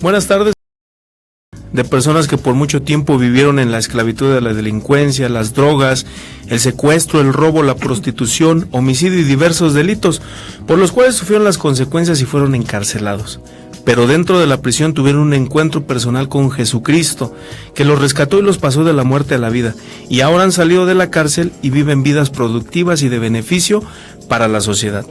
Buenas tardes. De personas que por mucho tiempo vivieron en la esclavitud de la delincuencia, las drogas, el secuestro, el robo, la prostitución, homicidio y diversos delitos, por los cuales sufrieron las consecuencias y fueron encarcelados. Pero dentro de la prisión tuvieron un encuentro personal con Jesucristo, que los rescató y los pasó de la muerte a la vida, y ahora han salido de la cárcel y viven vidas productivas y de beneficio para la sociedad.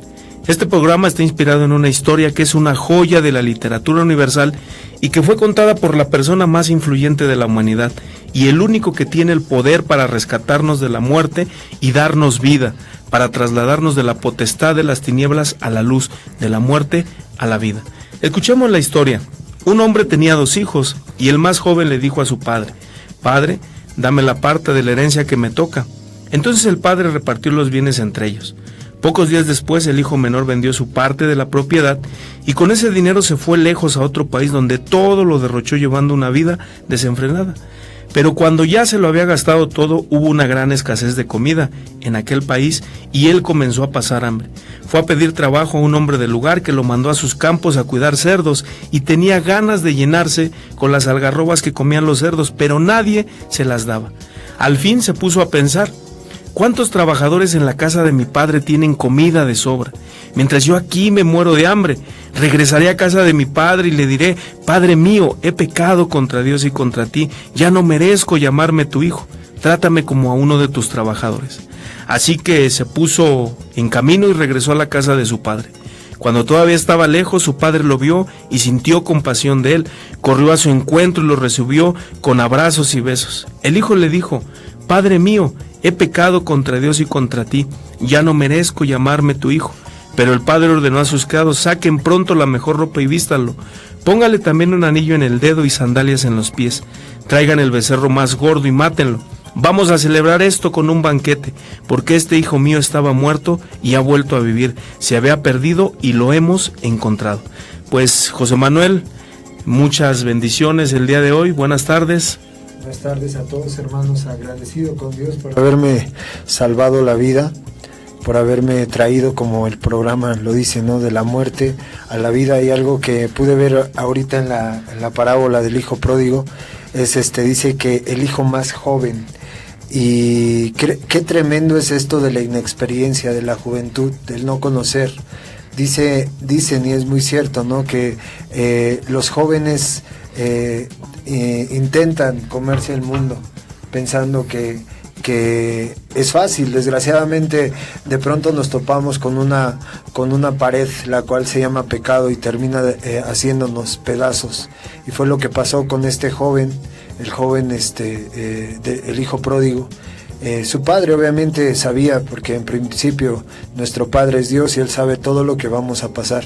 Este programa está inspirado en una historia que es una joya de la literatura universal y que fue contada por la persona más influyente de la humanidad y el único que tiene el poder para rescatarnos de la muerte y darnos vida, para trasladarnos de la potestad de las tinieblas a la luz, de la muerte a la vida. Escuchemos la historia. Un hombre tenía 2 hijos y el más joven le dijo a su padre: «Padre, dame la parte de la herencia que me toca». Entonces el padre repartió los bienes entre ellos. Pocos días después el hijo menor vendió su parte de la propiedad y con ese dinero se fue lejos a otro país donde todo lo derrochó llevando una vida desenfrenada. Pero cuando ya se lo había gastado todo, hubo una gran escasez de comida en aquel país y él comenzó a pasar hambre. Fue a pedir trabajo a un hombre del lugar que lo mandó a sus campos a cuidar cerdos y tenía ganas de llenarse con las algarrobas que comían los cerdos, pero nadie se las daba. Al fin se puso a pensar: ¿cuántos trabajadores en la casa de mi padre tienen comida de sobra? Mientras yo aquí me muero de hambre, regresaré a casa de mi padre y le diré: Padre mío, he pecado contra Dios y contra ti, ya no merezco llamarme tu hijo, trátame como a uno de tus trabajadores. Así que se puso en camino y regresó a la casa de su padre. Cuando todavía estaba lejos, su padre lo vio y sintió compasión de él, corrió a su encuentro y lo recibió con abrazos y besos. El hijo le dijo: Padre mío, he pecado contra Dios y contra ti, ya no merezco llamarme tu hijo. Pero el padre ordenó a sus criados: saquen pronto la mejor ropa y vístanlo. Póngale también un anillo en el dedo y sandalias en los pies. Traigan el becerro más gordo y mátenlo. Vamos a celebrar esto con un banquete, porque este hijo mío estaba muerto y ha vuelto a vivir. Se había perdido y lo hemos encontrado. Pues José Manuel, muchas bendiciones el día de hoy. Buenas tardes. Buenas tardes a todos, hermanos, agradecido con Dios por haberme salvado la vida, por haberme traído, como el programa lo dice, ¿no?, de la muerte a la vida. Y algo que pude ver ahorita en la parábola del hijo pródigo es dice que el hijo más joven, y qué tremendo es esto de la inexperiencia, de la juventud, del no conocer. Dicen, y es muy cierto, ¿no?, que los jóvenes intentan comerse el mundo pensando que es fácil. Desgraciadamente de pronto nos topamos con una pared, la cual se llama pecado, y termina haciéndonos pedazos. Y fue lo que pasó con este joven, el joven el hijo pródigo. Su padre obviamente sabía, porque en principio nuestro Padre es Dios y Él sabe todo lo que vamos a pasar,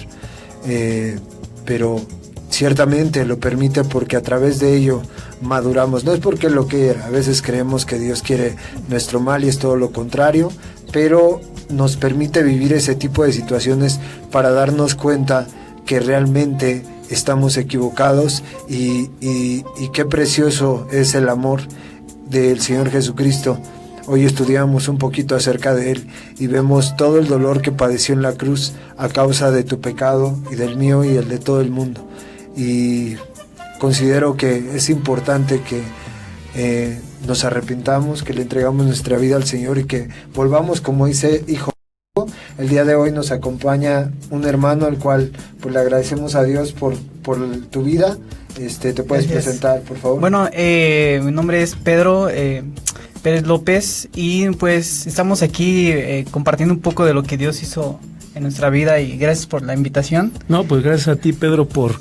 pero ciertamente lo permite porque a través de ello maduramos. No es porque lo quiera, a veces creemos que Dios quiere nuestro mal y es todo lo contrario, pero nos permite vivir ese tipo de situaciones para darnos cuenta que realmente estamos equivocados y qué precioso es el amor del Señor Jesucristo. Hoy estudiamos un poquito acerca de Él y vemos todo el dolor que padeció en la cruz a causa de tu pecado y del mío y el de todo el mundo. Y considero que es importante que nos arrepintamos, que le entregamos nuestra vida al Señor y que volvamos como ese hijo. El día de hoy nos acompaña un hermano al cual pues le agradecemos a Dios por tu vida. ¿Te puedes presentar, por favor? Bueno, mi nombre es Pedro Pérez López y pues estamos aquí compartiendo un poco de lo que Dios hizo en nuestra vida, y gracias por la invitación. No, pues gracias a ti, Pedro, por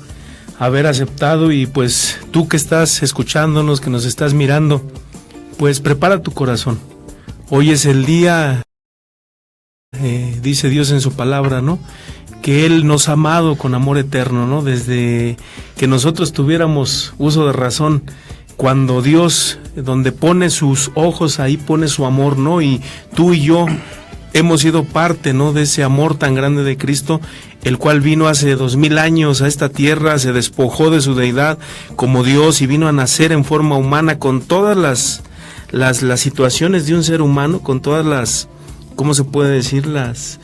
haber aceptado, y pues tú que estás escuchándonos, que nos estás mirando, pues prepara tu corazón. Hoy es el día, dice Dios en su palabra, ¿no?, que Él nos ha amado con amor eterno, ¿no?, desde que nosotros tuviéramos uso de razón. Cuando Dios, donde pone sus ojos, ahí pone su amor, ¿no? Y tú y yo hemos sido parte, ¿no?, de ese amor tan grande de Cristo, el cual vino hace 2000 años a esta tierra, se despojó de su deidad como Dios y vino a nacer en forma humana con todas las situaciones de un ser humano, con todas las, ¿cómo se puede decir? Las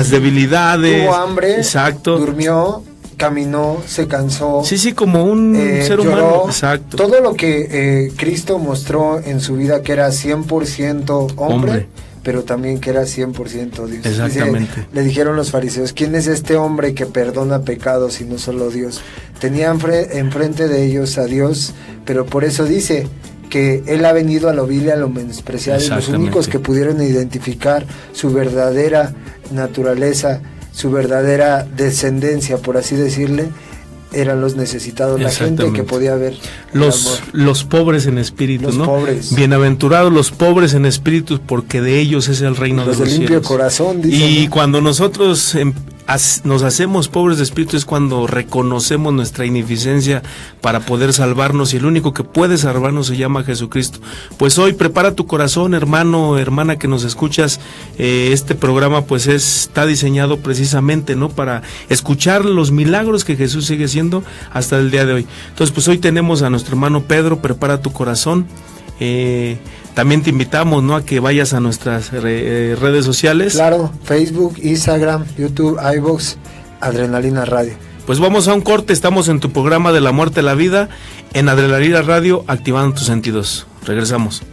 debilidades. Tuvo hambre, exacto, durmió, caminó, se cansó. Sí, como un ser lloró. humano. Exacto. Todo lo que Cristo mostró en su vida, que era 100% hombre, pero también que era 100% Dios. Exactamente. Le dijeron los fariseos, ¿quién es este hombre que perdona pecados y no solo Dios? Tenían enfrente de ellos a Dios, pero por eso dice que Él ha venido a lo vil y a lo menospreciado, y los únicos que pudieron identificar su verdadera naturaleza, su verdadera descendencia, por así decirle, eran los necesitados, la gente que podía ver los pobres en espíritu, los ¿no? Pobres. Bienaventurados los pobres en espíritu, porque de ellos es el reino de los cielos. Los de limpio corazón, dicen, y ¿no? cuando nosotros nos hacemos pobres de espíritu es cuando reconocemos nuestra ineficiencia para poder salvarnos, y el único que puede salvarnos se llama Jesucristo. Pues hoy prepara tu corazón, hermano, hermana que nos escuchas. Este programa pues está diseñado precisamente, ¿no?, para escuchar los milagros que Jesús sigue haciendo hasta el día de hoy. Entonces pues hoy tenemos a nuestro hermano Pedro. Prepara tu corazón. También te invitamos, ¿no?, a que vayas a nuestras redes sociales. Claro, Facebook, Instagram, YouTube, iVoox, Adrenalina Radio. Pues vamos a un corte. Estamos en tu programa de la muerte a la vida, en Adrenalina Radio, activando tus sentidos. Regresamos.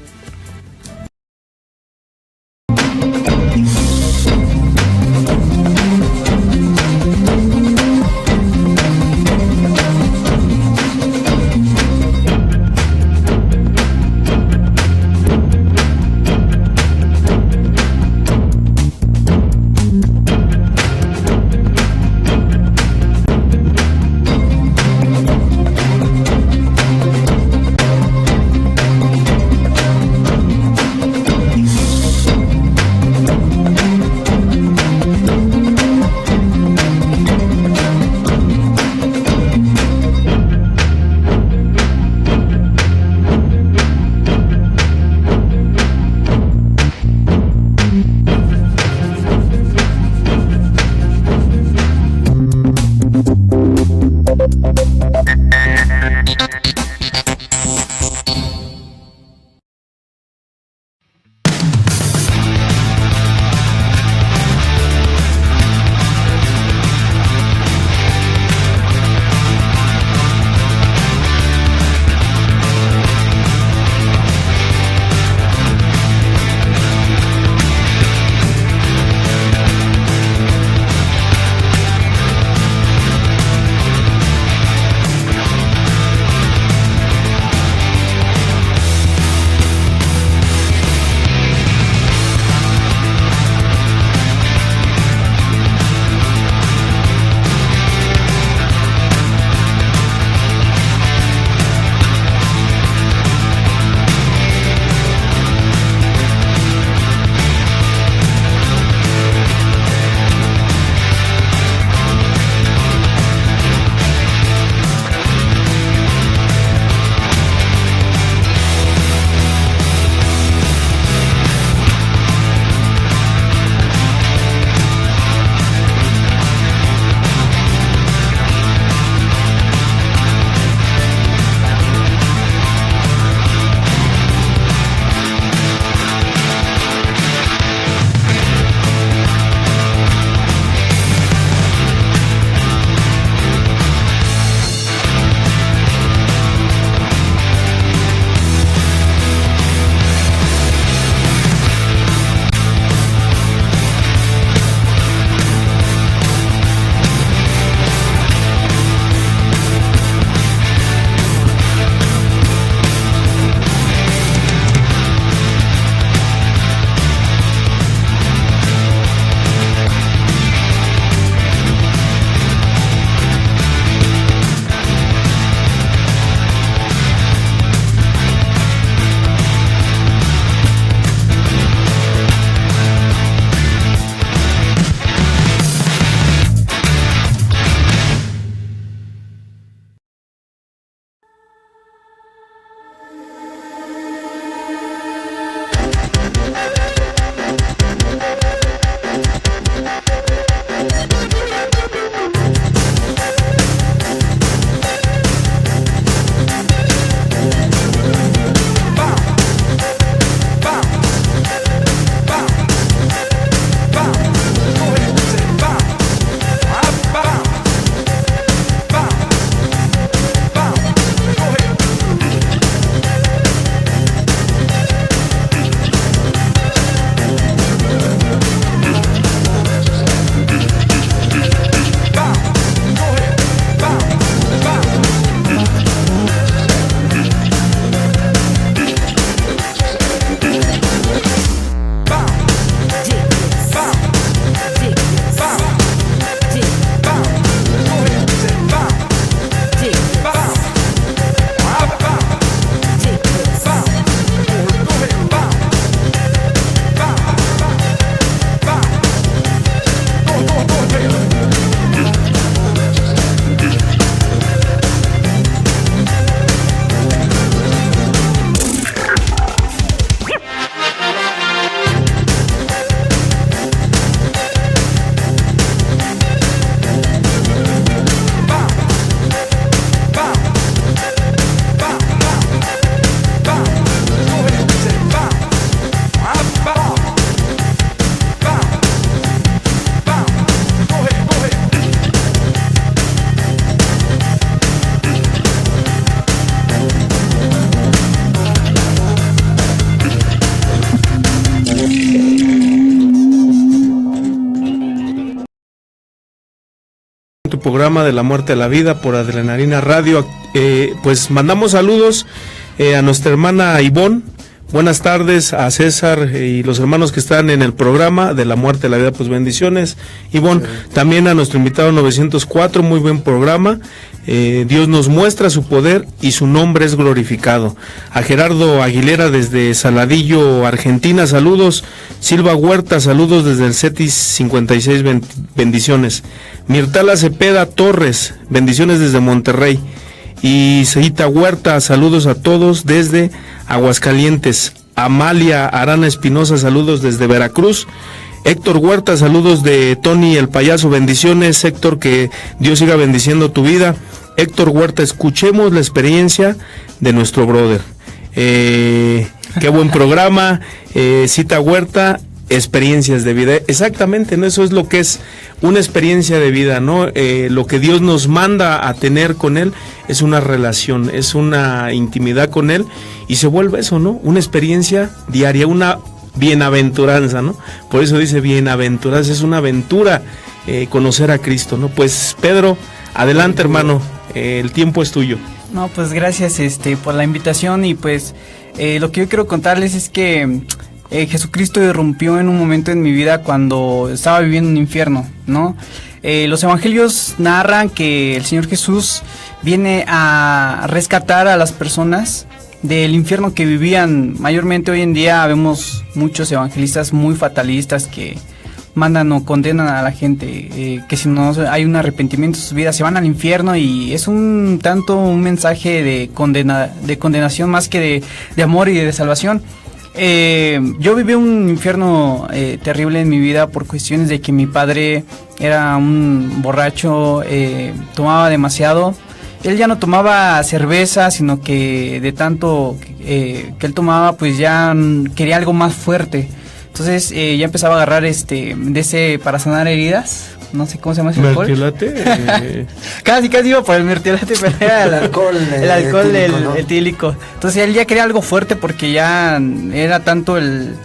tu programa de la muerte a la vida por Adrenalina Radio. Pues mandamos saludos a nuestra hermana Ivonne. Buenas tardes a César y los hermanos que están en el programa de la muerte a la vida, pues bendiciones, Ivonne. También a nuestro invitado 904, muy buen programa. Dios nos muestra su poder y su nombre es glorificado. A Gerardo Aguilera desde Saladillo, Argentina, saludos. Silva Huerta, saludos desde el CETIS 56, bendiciones. Mirtala Cepeda Torres, bendiciones desde Monterrey. Y Seita Huerta, saludos a todos desde Aguascalientes. Amalia Arana Espinosa, saludos desde Veracruz. Héctor Huerta, saludos de Tony el Payaso, bendiciones Héctor, que Dios siga bendiciendo tu vida. Héctor Huerta, escuchemos la experiencia de nuestro brother. Qué buen programa. Cita Huerta, experiencias de vida. Exactamente, ¿no? Eso es lo que es una experiencia de vida, ¿no? Lo que Dios nos manda a tener con Él es una relación, es una intimidad con Él y se vuelve eso, ¿no? Una experiencia diaria, una bienaventuranza, ¿no? Por eso dice bienaventuranza, es una aventura conocer a Cristo, ¿no? Pues Pedro, adelante hermano, el tiempo es tuyo. No, pues gracias por la invitación y pues lo que yo quiero contarles es que Jesucristo irrumpió en un momento en mi vida cuando estaba viviendo un infierno, ¿no? Los evangelios narran que el Señor Jesús viene a rescatar a las personas del infierno que vivían. Mayormente hoy en día vemos muchos evangelistas muy fatalistas que mandan o condenan a la gente, que si no hay un arrepentimiento en sus vidas se van al infierno, y es un mensaje de condenación más que de amor y de salvación. Yo viví un infierno terrible en mi vida por cuestiones de que mi padre era un borracho, tomaba demasiado. Él ya no tomaba cerveza, sino que de tanto que él tomaba, pues ya quería algo más fuerte. Entonces ya empezaba a agarrar de ese para sanar heridas. No sé cómo se llama ese alcohol. ¿Mertiolate? Casi iba por el mertiolate, pero era el alcohol etílico. Entonces él ya quería algo fuerte porque ya era tanto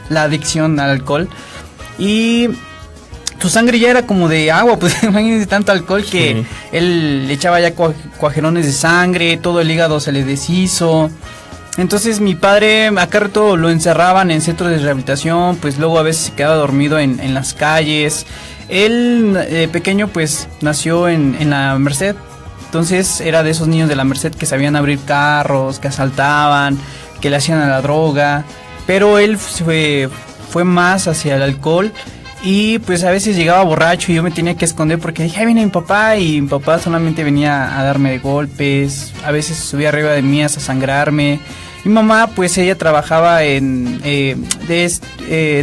la adicción al alcohol. Y su sangre ya era como de agua, pues imagínense tanto alcohol que sí. Él le echaba ya cuajerones de sangre, todo el hígado se le deshizo. Entonces mi padre acá rato lo encerraban en centros de rehabilitación, pues luego a veces se quedaba dormido en las calles. Él pequeño pues nació en la Merced, entonces era de esos niños de la Merced que sabían abrir carros, que asaltaban, que le hacían a la droga, pero él fue más hacia el alcohol. Y pues a veces llegaba borracho y yo me tenía que esconder porque dije, ahí viene mi papá, y mi papá solamente venía a darme de golpes, a veces subía arriba de mí hasta sangrarme. Mi mamá pues ella trabajaba de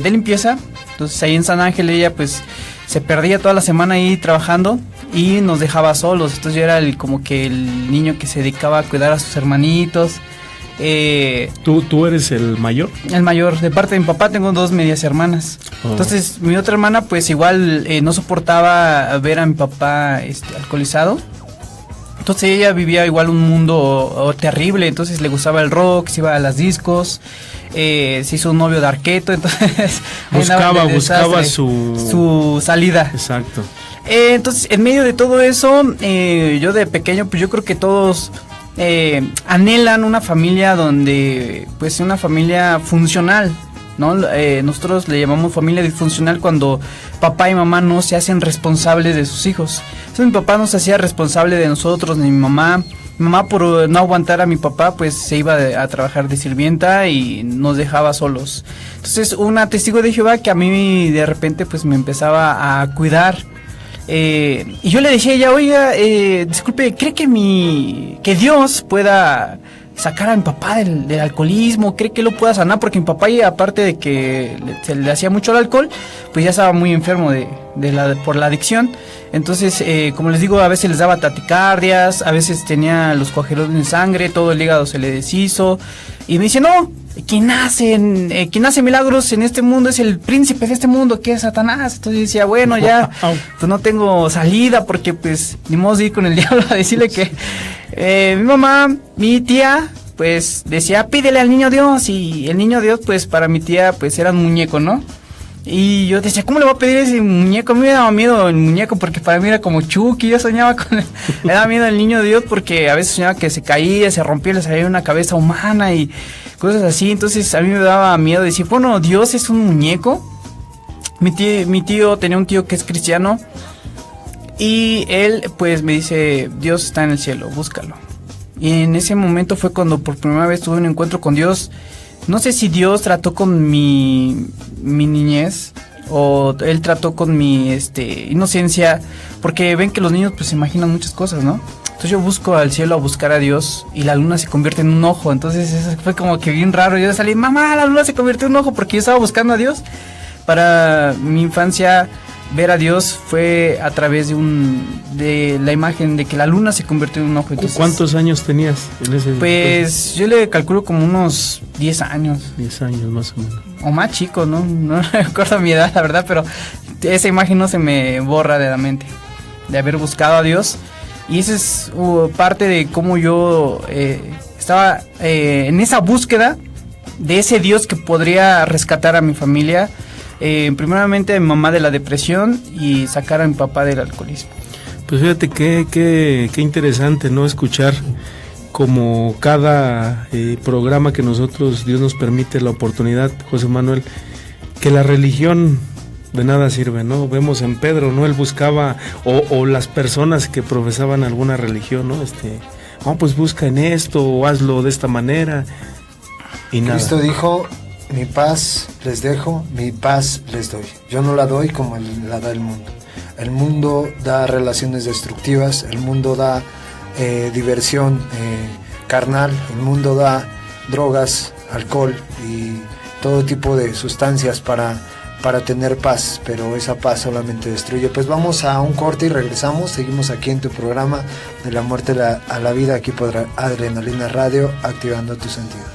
limpieza, entonces ahí en San Ángel ella pues se perdía toda la semana ahí trabajando y nos dejaba solos, entonces yo era como que el niño que se dedicaba a cuidar a sus hermanitos. ¿Tú eres el mayor? El mayor, de parte de mi papá tengo 2 medias hermanas. Entonces mi otra hermana pues igual no soportaba ver a mi papá alcoholizado. Entonces ella vivía igual un mundo terrible, entonces le gustaba el rock, se iba a las discos, se hizo un novio de Arqueto, entonces buscaba su salida. Exacto. Entonces en medio de todo eso, yo de pequeño pues yo creo que todos anhelan una familia donde pues una familia funcional, ¿no? Nosotros le llamamos familia disfuncional cuando papá y mamá no se hacen responsables de sus hijos. Entonces mi papá no se hacía responsable de nosotros, ni mi mamá. Mi mamá, por no aguantar a mi papá, pues se iba a trabajar de sirvienta y nos dejaba solos. Entonces una testigo de Jehová que a mí de repente pues me empezaba a cuidar. Y yo le decía a ella, oiga, disculpe, ¿cree que Dios pueda sacar a mi papá del alcoholismo? ¿Cree que lo pueda sanar? Porque mi papá, aparte de que se le hacía mucho el alcohol, pues ya estaba muy enfermo por la adicción. Entonces, como les digo, a veces les daba taticardias, a veces tenía los coagulones de sangre, todo el hígado se le deshizo. Y me dice, no, quien hace milagros en este mundo es el príncipe de este mundo, que es Satanás. Entonces decía, bueno, ya pues no tengo salida, porque pues ni modo de ir con el diablo a decirle que mi mamá, mi tía, pues decía, pídele al niño Dios. Y el niño Dios, pues para mi tía, pues era un muñeco, ¿no? Y yo decía, ¿cómo le voy a pedir ese muñeco? A mí me daba miedo el muñeco porque para mí era como Chucky, yo soñaba con él. Me daba miedo el niño Dios porque a veces soñaba que se caía, se rompía, le salía una cabeza humana y cosas así. Entonces a mí me daba miedo decir, bueno, Dios es un muñeco. Mi tío tenía un tío que es cristiano y él pues me dice, Dios está en el cielo, búscalo. Y en ese momento fue cuando por primera vez tuve un encuentro con Dios. No sé si Dios trató con mi niñez o Él trató con mi inocencia, porque ven que los niños pues se imaginan muchas cosas, ¿no? Entonces yo busco al cielo a buscar a Dios y la luna se convierte en un ojo. Entonces eso fue como que bien raro. Yo salí, mamá, la luna se convirtió en un ojo porque yo estaba buscando a Dios. Para mi infancia, ver a Dios fue a través de la imagen de que la luna se convirtió en un ojo. Entonces, ¿cuántos años tenías en ese? Pues yo le calculo como unos 10 años. 10 años más o menos. O más chico, no recuerdo mi edad, la verdad, pero esa imagen no se me borra de la mente, de haber buscado a Dios. Y esa es parte de cómo yo estaba en esa búsqueda de ese Dios que podría rescatar a mi familia. Primeramente a mi mamá de la depresión y sacar a mi papá del alcoholismo. Pues fíjate qué interesante, ¿no? Escuchar como cada programa que nosotros, Dios nos permite la oportunidad, José Manuel, que la religión de nada sirve, ¿no? Vemos en Pedro, ¿no? Él buscaba, o las personas que profesaban alguna religión, ¿no? Pues busca en esto, o hazlo de esta manera, y nada. Cristo dijo, mi paz les dejo, mi paz les doy. Yo no la doy como la da el mundo. El mundo da relaciones destructivas, el mundo da diversión carnal, el mundo da drogas, alcohol y todo tipo de sustancias para tener paz, pero esa paz solamente destruye. Pues vamos a un corte y regresamos. Seguimos aquí en tu programa de la muerte a la vida, aquí por Adrenalina Radio, activando tus sentidos.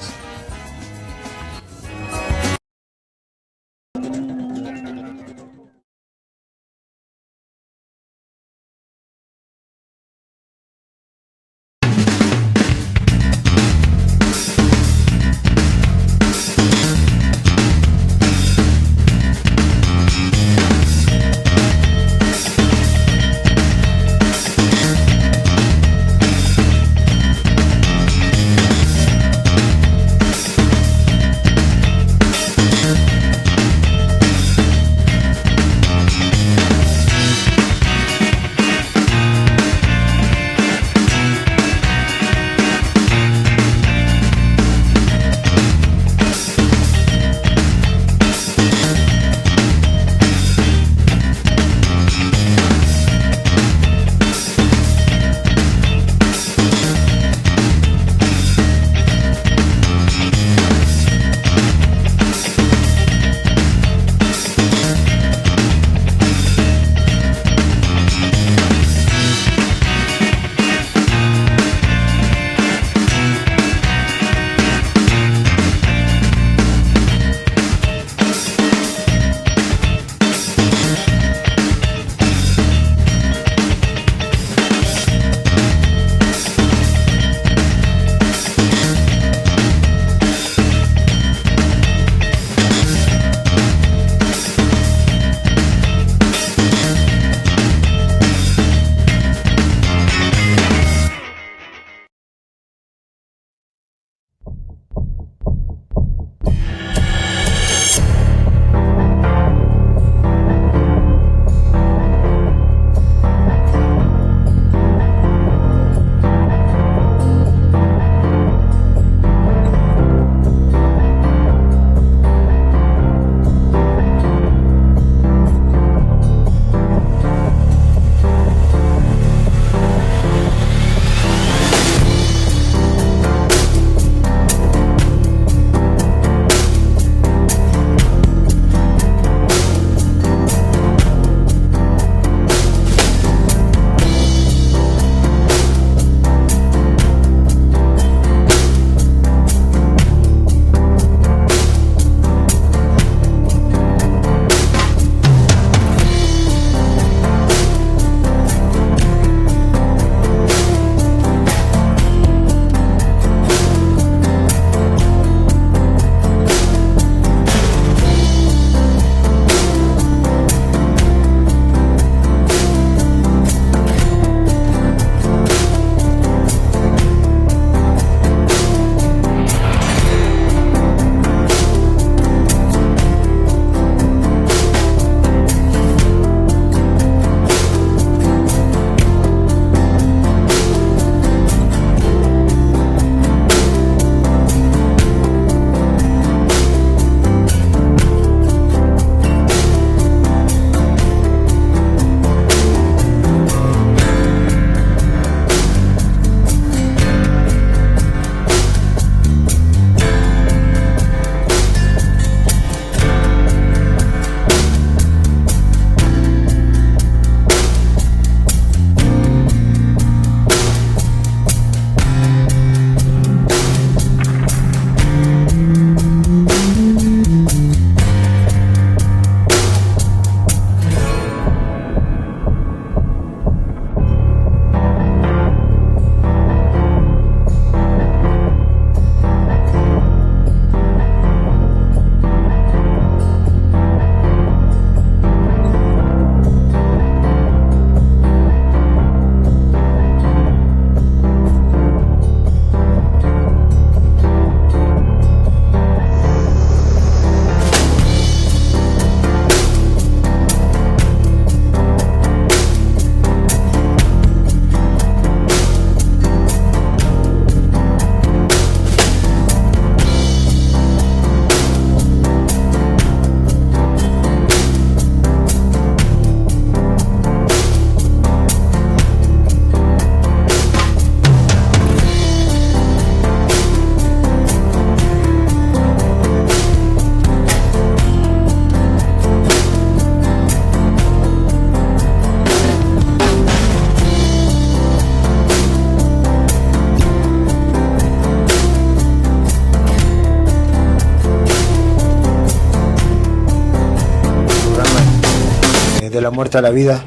de la muerte a la vida.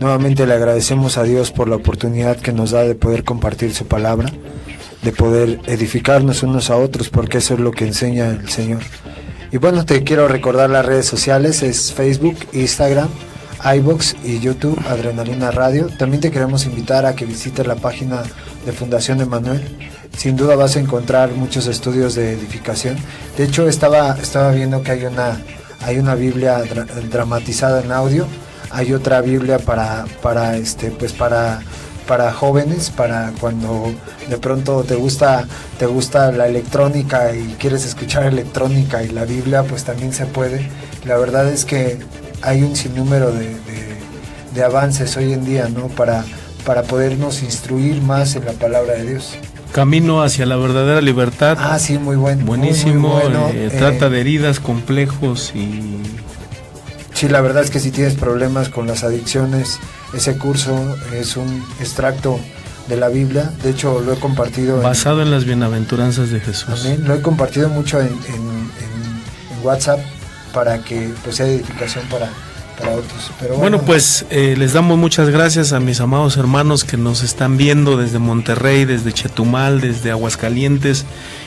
Nuevamente le agradecemos a Dios por la oportunidad que nos da de poder compartir su palabra, de poder edificarnos unos a otros, porque eso es lo que enseña el Señor. Y bueno, te quiero recordar las redes sociales, es Facebook, Instagram, iVoox y YouTube, Adrenalina Radio. También te queremos invitar a que visites la página de Fundación Emmanuel. Sin duda vas a encontrar muchos estudios de edificación. De hecho, estaba viendo que hay una Biblia dramatizada en audio, hay otra Biblia para jóvenes, para cuando de pronto te gusta la electrónica y quieres escuchar electrónica, y la Biblia pues también se puede. La verdad es que hay un sinnúmero de avances hoy en día, ¿no? Para podernos instruir más en la palabra de Dios. Camino hacia la verdadera libertad. Ah, sí, muy bueno. Buenísimo, muy bueno. Trata de heridas, complejos y... Sí, la verdad es que si tienes problemas con las adicciones, ese curso es un extracto de la Biblia. De hecho, lo he compartido... Basado en las bienaventuranzas de Jesús. También lo he compartido mucho en WhatsApp para que pues sea edificación para otros. Pero bueno, pues les damos muchas gracias a mis amados hermanos que nos están viendo desde Monterrey, desde Chetumal, desde Aguascalientes,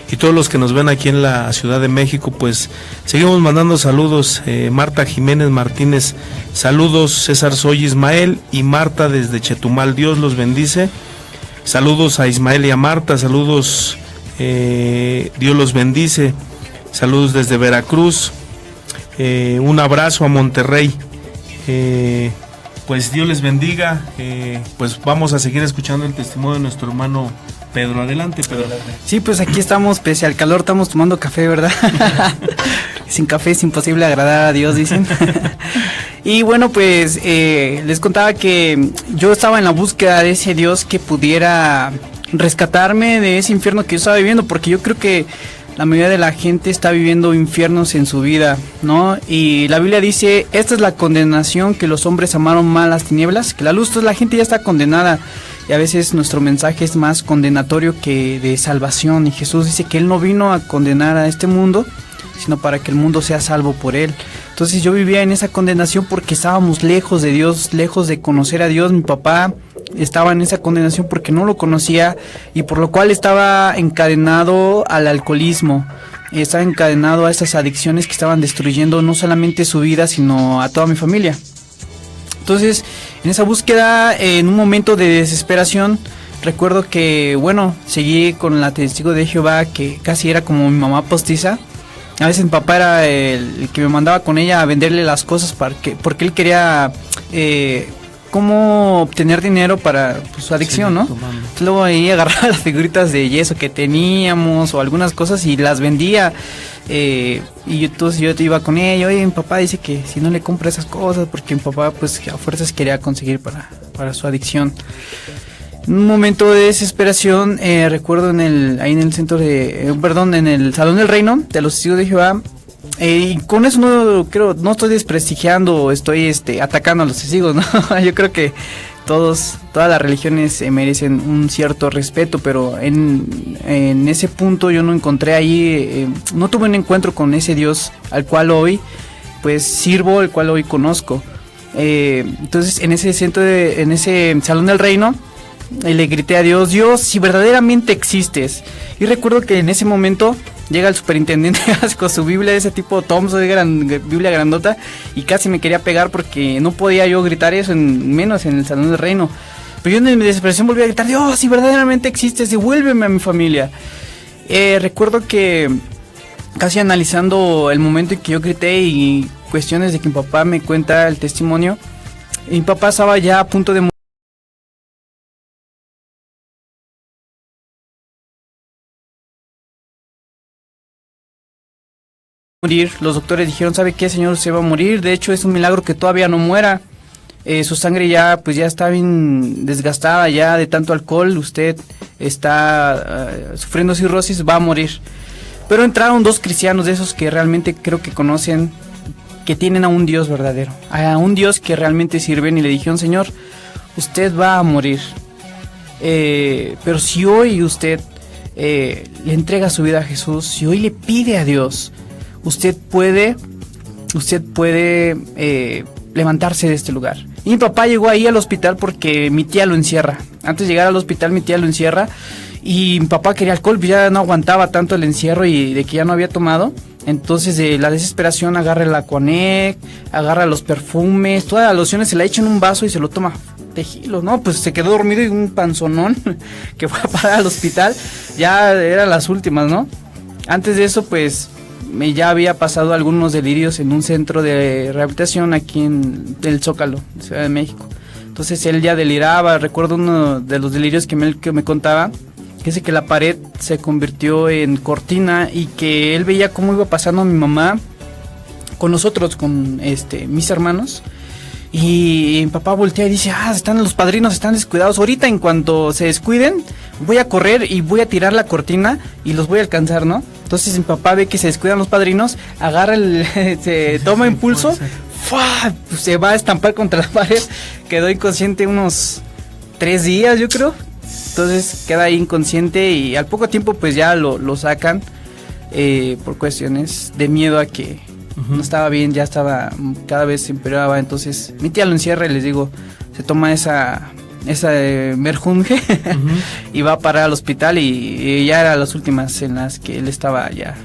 y todos los que nos ven aquí en la Ciudad de México. Pues seguimos mandando saludos. Marta Jiménez Martínez, saludos. César Soy Ismael y Marta desde Chetumal, Dios los bendice. Saludos a Ismael y a Marta, saludos, Dios los bendice. Saludos desde Veracruz. Un abrazo a Monterrey. Pues Dios les bendiga. Pues vamos a seguir escuchando el testimonio de nuestro hermano Pedro. Adelante, Pedro. Sí, pues aquí estamos, pese al calor, estamos tomando café, ¿verdad? Sin café es imposible agradar a Dios, dicen. Y bueno, pues les contaba que yo estaba en la búsqueda de ese Dios que pudiera rescatarme de ese infierno que yo estaba viviendo, porque yo creo que la mayoría de la gente está viviendo infiernos en su vida, ¿no? Y la Biblia dice, esta es la condenación, que los hombres amaron más las tinieblas que la luz. Entonces la gente ya está condenada, y a veces nuestro mensaje es más condenatorio que de salvación. Y Jesús dice que Él no vino a condenar a este mundo, sino para que el mundo sea salvo por Él. Entonces yo vivía en esa condenación porque estábamos lejos de Dios, lejos de conocer a Dios. Mi papá estaba en esa condenación porque no lo conocía, y por lo cual estaba encadenado al alcoholismo, estaba encadenado a esas adicciones que estaban destruyendo no solamente su vida, sino a toda mi familia. Entonces, en esa búsqueda, en un momento de desesperación, recuerdo que, bueno, seguí con la testigo de Jehová, que casi era como mi mamá postiza. A veces mi papá era el que me mandaba con ella a venderle las cosas porque él quería cómo obtener dinero para pues, su adicción, ¿no? Entonces, luego ahí agarraba las figuritas de yeso que teníamos o algunas cosas y las vendía. Y entonces yo iba con ella, oye, mi papá dice que si no le compra esas cosas, porque mi papá pues a fuerzas quería conseguir para su adicción. En un momento de desesperación, recuerdo en el centro en el Salón del Reino de los Testigos de Jehová, y con eso no estoy desprestigiando, estoy atacando a los testigos, ¿no? Yo creo que todas las religiones merecen un cierto respeto, pero en ese punto yo no encontré ahí, no tuve un encuentro con ese Dios al cual hoy pues sirvo, el cual hoy conozco. Entonces en ese Salón del Reino, le grité a Dios, Dios, si verdaderamente existes. Y recuerdo que en ese momento llega el superintendente con su Biblia de ese tipo Thompson, Biblia grandota, y casi me quería pegar porque no podía yo gritar eso, menos en el Salón del Reino. Pero yo en mi desesperación volví a gritar, Dios, si verdaderamente existes, devuélveme a mi familia. Recuerdo que casi analizando el momento en que yo grité y cuestiones de que mi papá me cuenta el testimonio, mi papá estaba ya a punto de morir. Los doctores dijeron, ¿sabe qué, señor? Se va a morir. De hecho, es un milagro que todavía no muera. Su sangre ya está bien desgastada ya de tanto alcohol. Usted está sufriendo cirrosis, va a morir. Pero entraron dos cristianos de esos que realmente creo que conocen, que tienen a un Dios verdadero, a un Dios que realmente sirven, y le dijeron, señor, usted va a morir. Pero si hoy usted le entrega su vida a Jesús, si hoy le pide a Dios, usted puede levantarse de este lugar. Y mi papá llegó ahí al hospital porque mi tía lo encierra. Antes de llegar al hospital mi tía lo encierra y mi papá quería alcohol, ya no aguantaba tanto el encierro y de que ya no había tomado. Entonces de la desesperación agarra el Aquanec, agarra los perfumes, todas las lociones, se la echa en un vaso y se lo toma tejilos, ¿no? Pues se quedó dormido y un panzonón que fue a parar al hospital. Ya eran las últimas, ¿no? Antes de eso, pues ya había pasado algunos delirios en un centro de rehabilitación aquí en el Zócalo, Ciudad de México. Entonces él ya deliraba. Recuerdo uno de los delirios que me contaba, que dice que la pared se convirtió en cortina y que él veía cómo iba pasando mi mamá con nosotros, con mis hermanos. Y mi papá voltea y dice, están los padrinos, están descuidados. Ahorita en cuanto se descuiden, voy a correr y voy a tirar la cortina y los voy a alcanzar, ¿no? Entonces mi papá ve que se descuidan los padrinos, agarra se toma impulso, pues se va a estampar contra la pared. Quedó inconsciente unos 3 días, yo creo. Entonces queda ahí inconsciente y al poco tiempo pues ya lo sacan por cuestiones de miedo a que no estaba bien, ya estaba, cada vez se empeoraba. Entonces mi tía lo encierra y les digo, se toma esa merjunje y va a parar al hospital y ya eran las últimas en las que él estaba ya.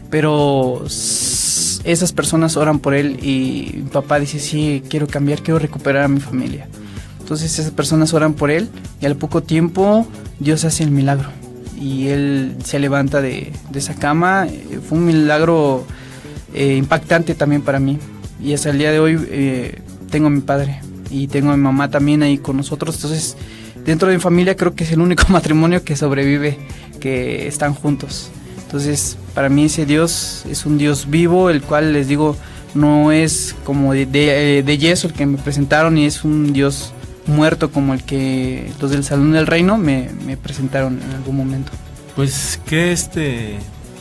Pero esas personas oran por él y mi papá dice, sí, quiero cambiar, quiero recuperar a mi familia. Entonces esas personas oran por él y al poco tiempo Dios hace el milagro y él se levanta de esa cama. Fue un milagro impactante también para mí y hasta el día de hoy tengo a mi padre y tengo a mi mamá también ahí con nosotros. Entonces dentro de mi familia creo que es el único matrimonio que sobrevive, que están juntos. Entonces para mí ese Dios es un Dios vivo, el cual les digo no es como de yeso el que me presentaron, y es un Dios muerto como el que los del Salón del Reino me presentaron en algún momento. Pues qué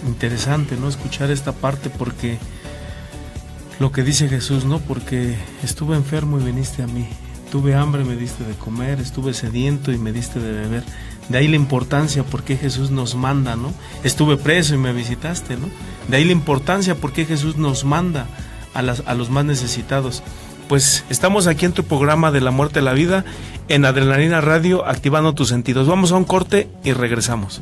interesante, ¿no? Escuchar esta parte, porque lo que dice Jesús, ¿no? Porque estuve enfermo y viniste a mí, tuve hambre y me diste de comer, estuve sediento y me diste de beber. De ahí la importancia porque Jesús nos manda, ¿no? Estuve preso y me visitaste, ¿no? De ahí la importancia porque Jesús nos manda a los más necesitados. Pues estamos aquí en tu programa de la muerte a la vida, en Adrenalina Radio, activando tus sentidos. Vamos a un corte y regresamos.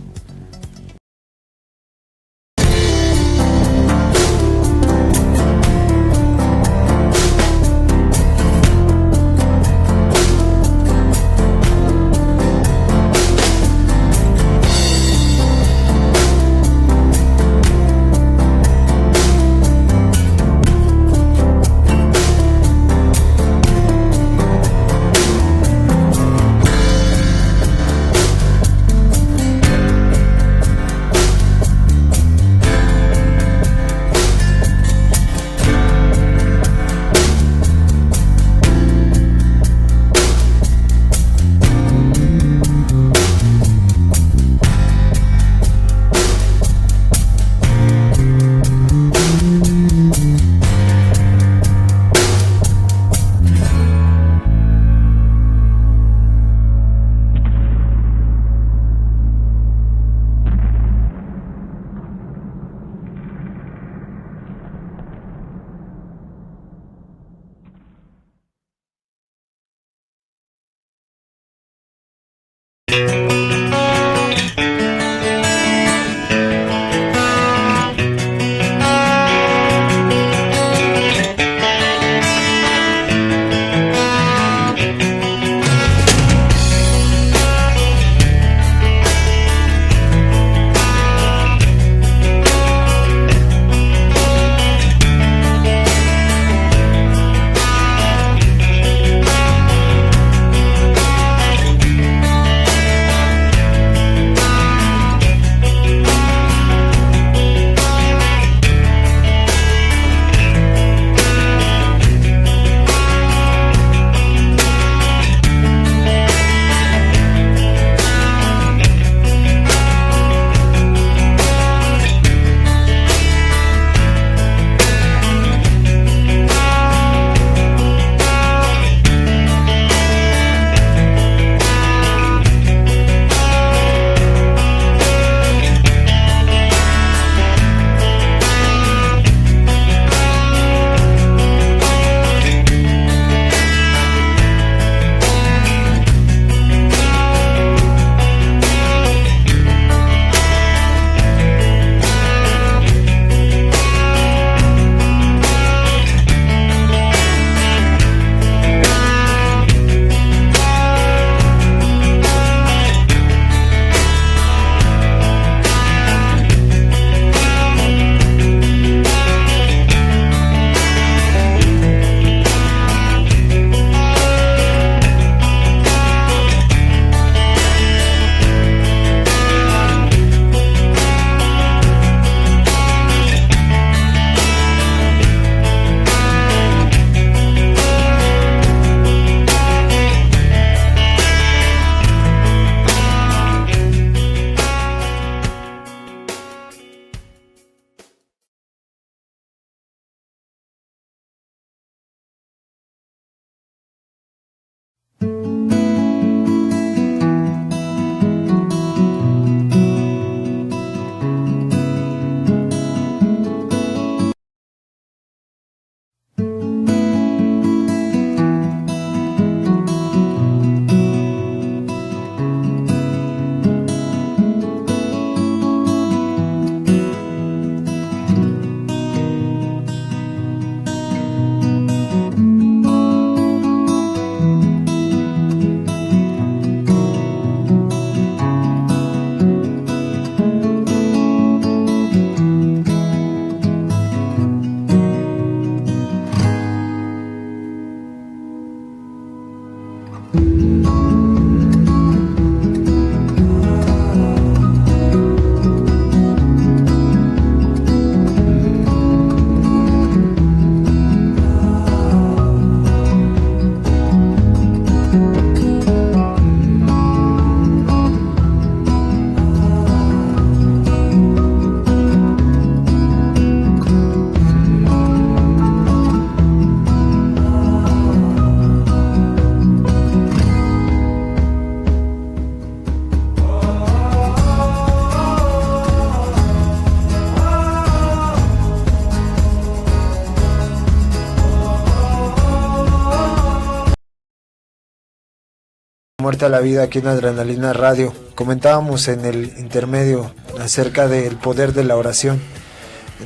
Muerte a la vida aquí en Adrenalina Radio. Comentábamos en el intermedio acerca del poder de la oración.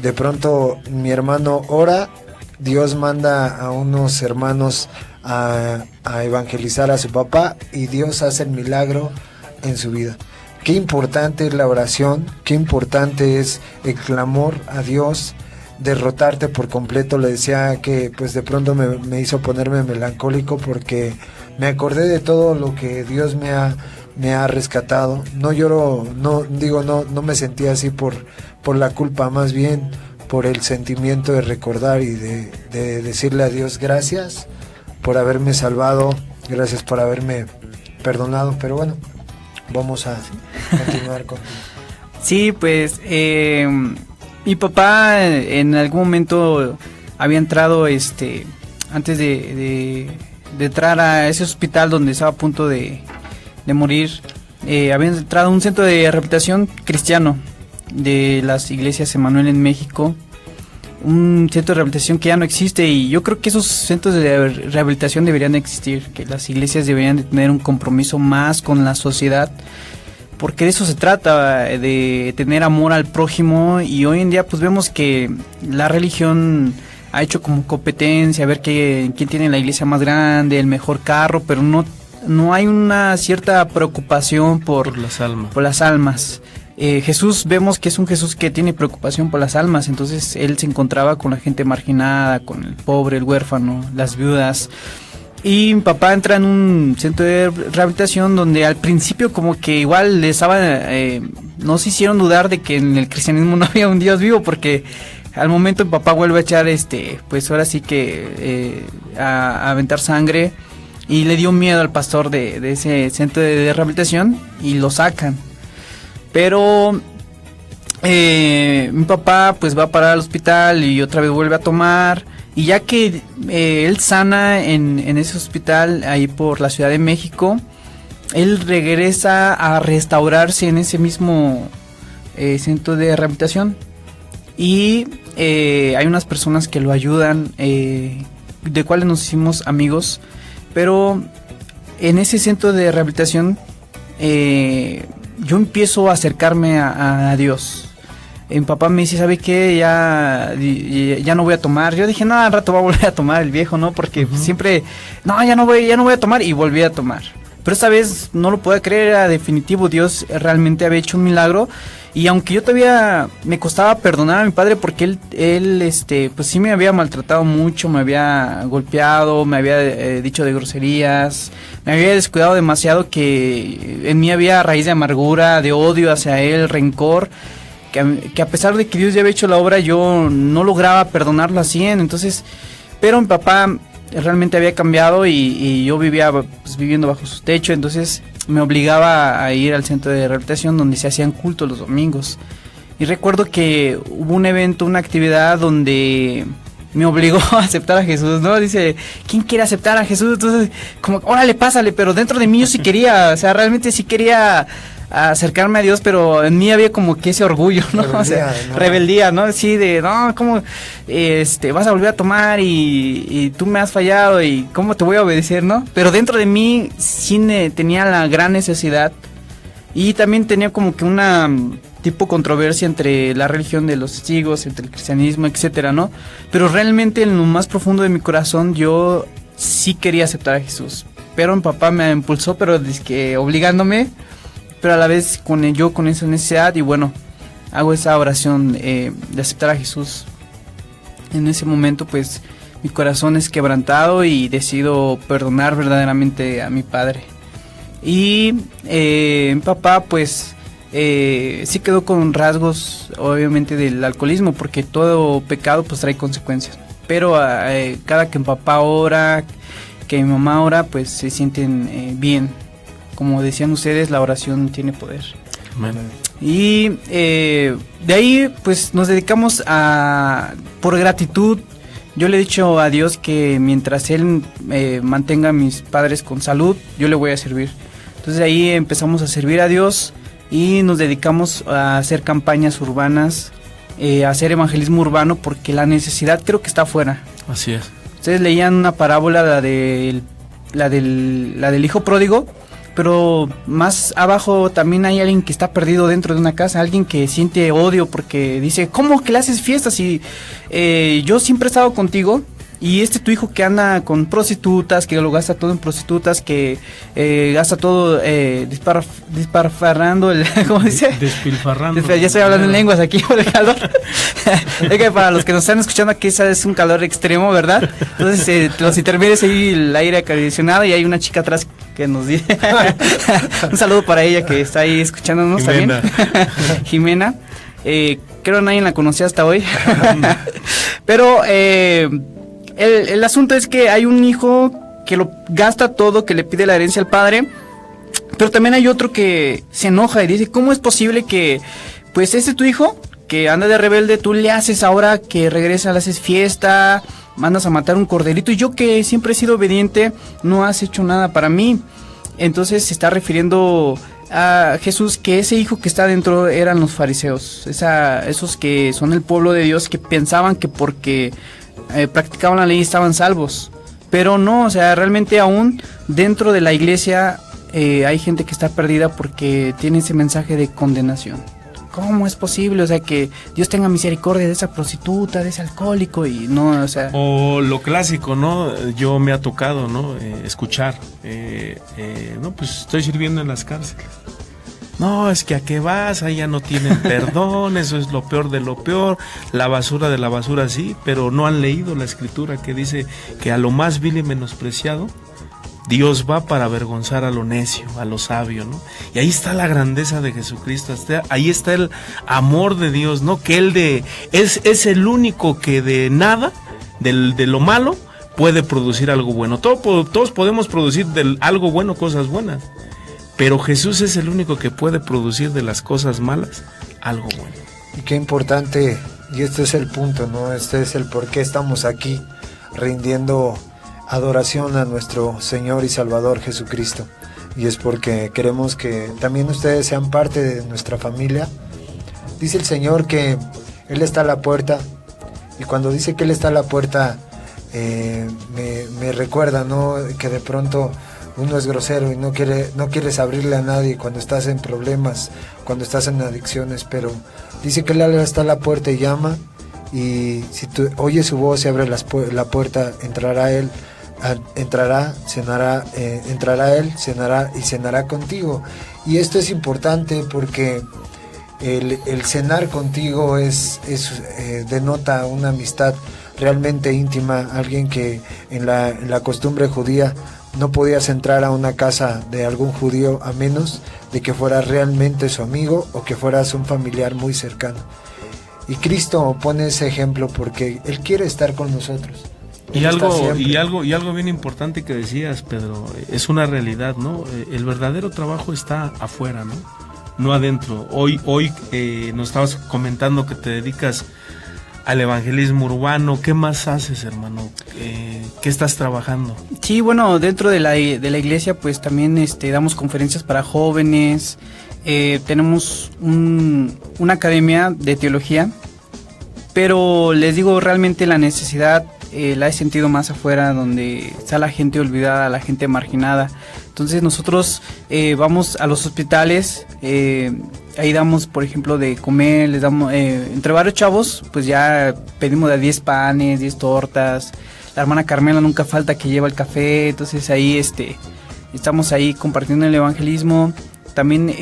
De pronto mi hermano ora, Dios manda a unos hermanos a evangelizar a su papá y Dios hace el milagro en su vida. Qué importante es la oración, qué importante es el clamor a Dios, derrotarte por completo. Le decía que pues de pronto me hizo ponerme melancólico porque me acordé de todo lo que Dios me ha rescatado. No lloro, no me sentí así por la culpa, más bien por el sentimiento de recordar y de decirle a Dios gracias por haberme salvado, gracias por haberme perdonado. Pero bueno, vamos a continuar con... Sí, pues mi papá en algún momento había entrado antes de entrar a ese hospital donde estaba a punto de morir, había entrado a un centro de rehabilitación cristiano de las iglesias Emanuel en México, un centro de rehabilitación que ya no existe, y yo creo que esos centros de rehabilitación deberían existir, que las iglesias deberían de tener un compromiso más con la sociedad, porque de eso se trata, de tener amor al prójimo. Y hoy en día pues vemos que la religión ha hecho como competencia, a ver quién tiene la iglesia más grande, el mejor carro, pero no hay una cierta preocupación por las almas. Jesús, vemos que es un Jesús que tiene preocupación por las almas, entonces él se encontraba con la gente marginada, con el pobre, el huérfano, las viudas. Y mi papá entra en un centro de rehabilitación donde al principio como que igual le estaba, no se hicieron dudar de que en el cristianismo no había un Dios vivo, porque al momento mi papá vuelve a echar, pues ahora sí que a aventar sangre, y le dio miedo al pastor de ese centro de rehabilitación y lo sacan. Pero mi papá pues va a parar al hospital y otra vez vuelve a tomar, y ya que él sana en ese hospital ahí por la Ciudad de México, él regresa a restaurarse en ese mismo centro de rehabilitación, y hay unas personas que lo ayudan, de cuales nos hicimos amigos. Pero en ese centro de rehabilitación yo empiezo a acercarme a Dios. Mi papá me dice, ¿sabe qué? Ya no voy a tomar. Yo dije, no, al rato va a volver a tomar el viejo, ¿no? Porque siempre, no, ya no voy a tomar, y volví a tomar. Pero esta vez no lo podía creer, era definitivo, Dios realmente había hecho un milagro. Y aunque yo todavía me costaba perdonar a mi padre, porque él pues sí me había maltratado mucho, me había golpeado, me había dicho de groserías, me había descuidado demasiado, que en mí había raíz de amargura, de odio hacia él, rencor, que a pesar de que Dios ya había hecho la obra, yo no lograba perdonarlo al 100. Entonces, pero mi papá realmente había cambiado, y yo vivía pues, viviendo bajo su techo, entonces me obligaba a ir al centro de rehabilitación donde se hacían cultos los domingos. Y recuerdo que hubo un evento, una actividad donde me obligó a aceptar a Jesús, ¿no? Dice, ¿quién quiere aceptar a Jesús? Entonces, como, órale, pásale, pero dentro de mí yo sí quería, o sea, realmente sí quería acercarme a Dios, pero en mí había como que ese orgullo, ¿no? Rebeldía, o sea, ¿no? Rebeldía, ¿no? Sí, de, no, ¿cómo vas a volver a tomar y tú me has fallado y cómo te voy a obedecer, ¿no? Pero dentro de mí sí tenía la gran necesidad, y también tenía como que una tipo controversia entre la religión de los testigos, entre el cristianismo, etcétera, ¿no? Pero realmente en lo más profundo de mi corazón yo sí quería aceptar a Jesús. Pero mi papá me impulsó, pero dizque obligándome, pero a la vez con esa necesidad, y bueno, hago esa oración de aceptar a Jesús. En ese momento pues mi corazón es quebrantado y decido perdonar verdaderamente a mi padre. Y mi papá pues sí quedó con rasgos obviamente del alcoholismo, porque todo pecado pues trae consecuencias. Pero cada que mi papá ora, que mi mamá ora, pues se sienten bien. Como decían ustedes, la oración tiene poder. Amén. Y de ahí pues nos dedicamos por gratitud. Yo le he dicho a Dios que mientras Él mantenga a mis padres con salud, yo le voy a servir. Entonces de ahí empezamos a servir a Dios y nos dedicamos a hacer campañas urbanas, a hacer evangelismo urbano, porque la necesidad creo que está afuera. Así es. Ustedes leían una parábola, la del hijo pródigo, pero más abajo también hay alguien que está perdido dentro de una casa, alguien que siente odio porque dice, ¿cómo que le haces fiestas? Y yo siempre he estado contigo, y tu hijo que anda con prostitutas, que lo gasta todo en prostitutas, que gasta todo disparfarrando, ¿cómo dice? Despilfarrando. Ya estoy hablando en lenguas aquí por el calor. Es que para los que nos están escuchando aquí, es un calor extremo, ¿verdad? Entonces, los intermedios ahí el aire acondicionado y hay una chica atrás que nos dice un saludo para ella que está ahí escuchándonos. Jimena. También. Jimena. Creo que nadie la conocía hasta hoy. Pero el asunto es que hay un hijo que lo gasta todo, que le pide la herencia al padre, pero también hay otro que se enoja y dice, ¿cómo es posible que pues tu hijo que anda de rebelde, tú le haces ahora que regresa, le haces fiesta, mandas a matar un corderito, y yo que siempre he sido obediente, no has hecho nada para mí? Entonces se está refiriendo a Jesús, que ese hijo que está dentro eran los fariseos, esos que son el pueblo de Dios, que pensaban que porque practicaban la ley estaban salvos, pero no, o sea, realmente aún dentro de la iglesia hay gente que está perdida porque tiene ese mensaje de condenación. ¿Cómo es posible? O sea, que Dios tenga misericordia de esa prostituta, de ese alcohólico, y no, o sea... O lo clásico, ¿no? Yo me ha tocado, ¿no? Escuchar. No, pues estoy sirviendo en las cárceles. No, es que a qué vas, ahí ya no tienen perdón, eso es lo peor de lo peor, la basura de la basura, sí, pero no han leído la escritura que dice que a lo más vil y menospreciado Dios va para avergonzar a lo necio, a lo sabio, ¿no? Y ahí está la grandeza de Jesucristo, ahí está el amor de Dios, ¿no? Que Él es el único que de nada, de lo malo, puede producir algo bueno. Todos podemos producir de algo bueno cosas buenas, pero Jesús es el único que puede producir de las cosas malas algo bueno. Y qué importante, y este es el punto, ¿no? Este es el por qué estamos aquí rindiendo adoración a nuestro Señor y Salvador Jesucristo, y es porque queremos que también ustedes sean parte de nuestra familia. Dice el Señor que Él está a la puerta, y cuando dice que Él está a la puerta me recuerda, ¿no? Que de pronto uno es grosero y no quieres abrirle a nadie cuando estás en problemas, cuando estás en adicciones, pero dice que Él está a la puerta y llama, y si tú oyes su voz y abres la puerta, entrará Él, cenará Él, cenará y cenará contigo. Y esto es importante porque el cenar contigo denota una amistad realmente íntima, alguien que en la costumbre judía no podías entrar a una casa de algún judío a menos de que fueras realmente su amigo o que fueras un familiar muy cercano. Y Cristo pone ese ejemplo porque Él quiere estar con nosotros. Y algo bien importante que decías, Pedro, es una realidad, ¿no? El verdadero trabajo está afuera, ¿no? No adentro. Hoy nos estabas comentando que te dedicas al evangelismo urbano. ¿Qué más haces, hermano? ¿Qué estás trabajando? Sí, bueno, dentro de la iglesia pues también damos conferencias para jóvenes. Tenemos una academia de teología, pero les digo, realmente la necesidad la he sentido más afuera, donde está la gente olvidada, la gente marginada. Entonces nosotros vamos a los hospitales, ahí damos, por ejemplo, de comer, les damos, entre varios chavos, pues ya pedimos de 10 panes, 10 tortas. La hermana Carmela nunca falta que lleva el café, entonces ahí estamos ahí compartiendo el evangelismo. También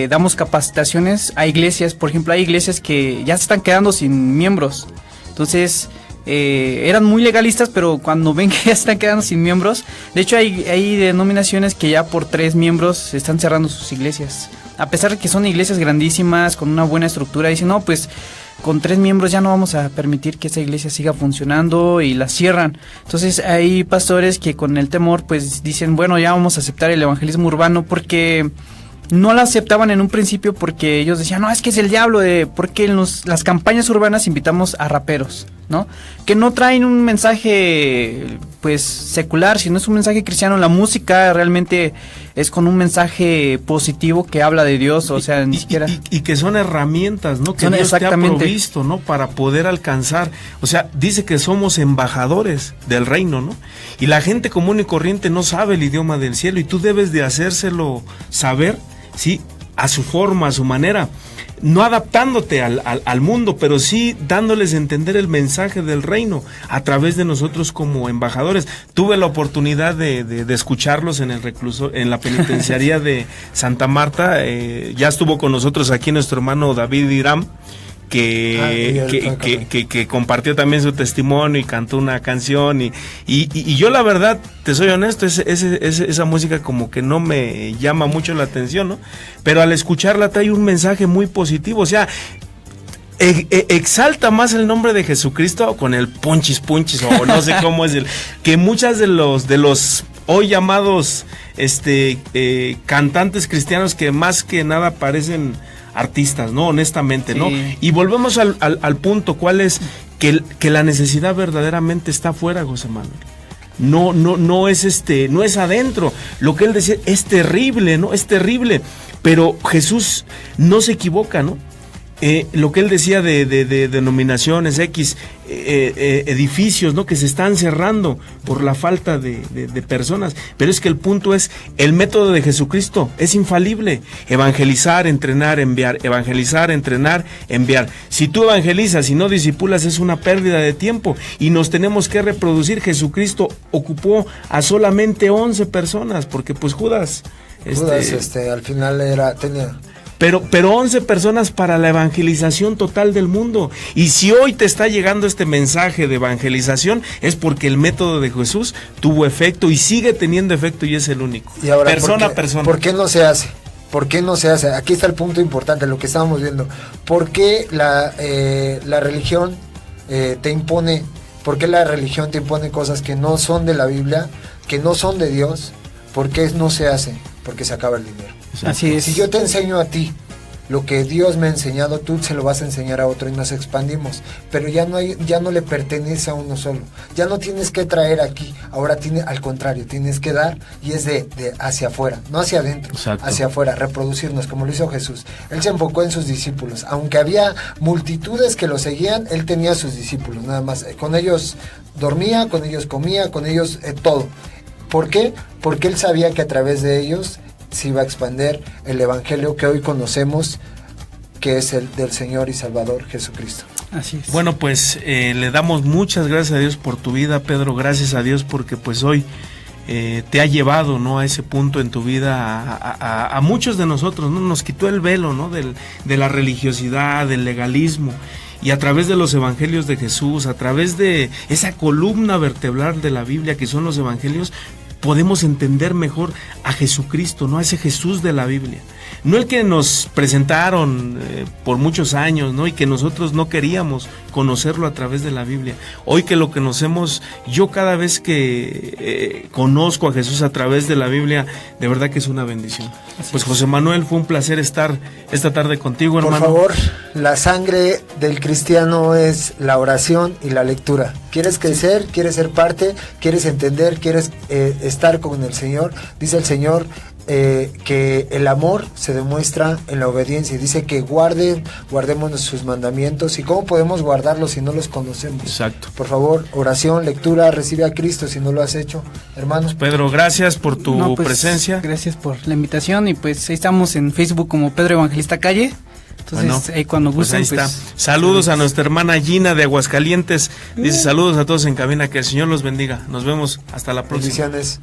damos capacitaciones a iglesias, por ejemplo, hay iglesias que ya se están quedando sin miembros. Entonces eran muy legalistas, pero cuando ven que ya están quedando sin miembros, de hecho hay denominaciones que ya por 3 miembros están cerrando sus iglesias. A pesar de que son iglesias grandísimas, con una buena estructura, dicen, no, pues con 3 miembros ya no vamos a permitir que esa iglesia siga funcionando, y la cierran. Entonces hay pastores que con el temor pues dicen, bueno, ya vamos a aceptar el evangelismo urbano, porque no la aceptaban en un principio, porque ellos decían, no, es que es el diablo, porque en las campañas urbanas invitamos a raperos, ¿no? Que no traen un mensaje pues secular, sino es un mensaje cristiano. La música realmente es con un mensaje positivo que habla de Dios, o sea, ni siquiera... Y que son herramientas, ¿no? Que Dios te ha provisto, ¿no? Para poder alcanzar, o sea, dice que somos embajadores del reino, ¿no? Y la gente común y corriente no sabe el idioma del cielo, y tú debes de hacérselo saber, ¿sí? A su forma, a su manera, no adaptándote al mundo, pero sí dándoles a entender el mensaje del reino a través de nosotros como embajadores. Tuve la oportunidad de escucharlos en el recluso, en la penitenciaría de Santa Marta. Ya estuvo con nosotros aquí nuestro hermano David Irán, que compartió también su testimonio y cantó una canción, y yo la verdad, te soy honesto, esa música como que no me llama mucho la atención, ¿no? Pero al escucharla trae un mensaje muy positivo, o sea, exalta más el nombre de Jesucristo con el punchis, o no sé cómo es que muchas de los hoy llamados cantantes cristianos, que más que nada parecen artistas, ¿no? Honestamente, ¿no? Sí. Y volvemos al punto, ¿cuál es? Que la necesidad verdaderamente está afuera, José Manuel. No es adentro. Lo que él decía es terrible, ¿no? Es terrible. Pero Jesús no se equivoca, ¿no? Lo que él decía de denominaciones X, edificios, ¿no? Que se están cerrando por la falta de personas. Pero es que el punto es, el método de Jesucristo es infalible. Evangelizar, entrenar, enviar. Evangelizar, entrenar, enviar. Si tú evangelizas y no discipulas, es una pérdida de tiempo. Y nos tenemos que reproducir. Jesucristo ocupó a solamente 11 personas, porque pues Judas al final tenía... Pero 11 personas para la evangelización total del mundo. Y si hoy te está llegando este mensaje de evangelización, es porque el método de Jesús tuvo efecto y sigue teniendo efecto, y es el único. Y ahora, persona a persona. ¿Por qué no se hace? ¿Por qué no se hace? Aquí está el punto importante, lo que estábamos viendo. ¿Por qué la religión te impone? ¿Por qué la religión te impone cosas que no son de la Biblia, que no son de Dios? ¿Por qué no se hace? Porque se acaba el dinero. Así es. Si yo te enseño a ti lo que Dios me ha enseñado, tú se lo vas a enseñar a otro y nos expandimos, pero ya no le pertenece a uno solo. Ya no tienes que traer aquí, ahora al contrario, tienes que dar, y es de hacia afuera, no hacia adentro. Exacto. Hacia afuera, reproducirnos como lo hizo Jesús. Él se enfocó en sus discípulos, aunque había multitudes que lo seguían, él tenía sus discípulos, nada más. Con ellos dormía, con ellos comía, con ellos todo. ¿Por qué? Porque él sabía que a través de ellos se iba a expandir el evangelio que hoy conocemos, que es el del Señor y Salvador Jesucristo. Así es. Bueno, pues le damos muchas gracias a Dios por tu vida, Pedro. Gracias a Dios porque pues hoy te ha llevado, ¿no? A ese punto en tu vida a muchos de nosotros, ¿no? Nos quitó el velo, ¿no? De la religiosidad, del legalismo. Y a través de los evangelios de Jesús, a través de esa columna vertebral de la Biblia que son los evangelios, podemos entender mejor a Jesucristo, ¿no? A ese Jesús de la Biblia. No el que nos presentaron por muchos años, ¿no? Y que nosotros no queríamos conocerlo a través de la Biblia. Hoy que lo conocemos, yo cada vez que conozco a Jesús a través de la Biblia, de verdad que es una bendición. Pues José Manuel, fue un placer estar esta tarde contigo, hermano. Por favor, la sangre del cristiano es la oración y la lectura. ¿Quieres crecer? ¿Quieres ser parte? ¿Quieres entender? ¿Quieres estar con el Señor? Dice el Señor que el amor se demuestra en la obediencia. Dice que guardemos sus mandamientos. ¿Y cómo podemos guardarlos si no los conocemos? Exacto. Por favor, oración, lectura, recibe a Cristo si no lo has hecho, hermanos. Pedro, gracias por tu presencia. Gracias por la invitación, y pues ahí estamos en Facebook como Pedro Evangelista Calle. Entonces, bueno, ahí cuando gusten, pues ahí está. Saludos a nuestra hermana Gina de Aguascalientes. Dice saludos a todos en cabina, que el Señor los bendiga. Nos vemos hasta la próxima. Bendiciones.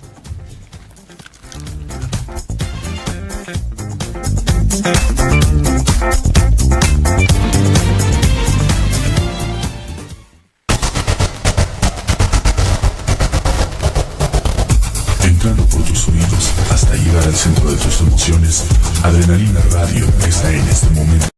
minutos hasta llegar al centro de tus emociones, Adrenalina Radio está en este momento.